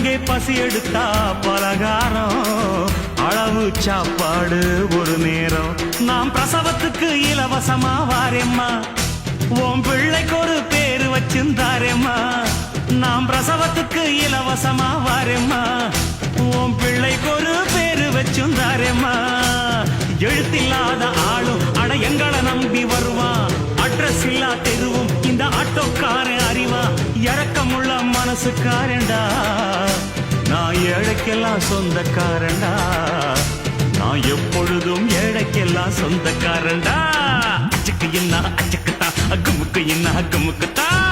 அங்கே பசி எடுத்தா பலகாரம், அளவு சாப்பாடு ஒரு நேரம். நாம் பிரசவத்துக்கு இலவசமா வாரேம்மா, உன் பிள்ளைக்கு ஒரு பேரு வச்சிருந்தாரேம்மா. நாம் பிரசவத்துக்கு இலவசமா வாரேம்மா, உன் பிள்ளைக்கு ஒரு பேரு வச்சிருந்தாரேம்மா. எழுத்தில்லாத ஆளும் அட எங்களை நம்பி வருவான், அட்ரஸ் இல்லா தெருவும் இந்த ஆட்டோக்காரன் அறிவா. இறக்கமுள்ள மனசுக்காரண்டா, நான் ஏழைக்கெல்லாம் சொந்தக்காரண்டா, நான் எப்பொழுதும் ஏழைக்கெல்லாம் சொந்தக்காரண்டா. அச்சுக்கு என்ன அச்சுக்குத்தான், அக்குமுக்கு என்ன அக்குமுக்குத்தான்.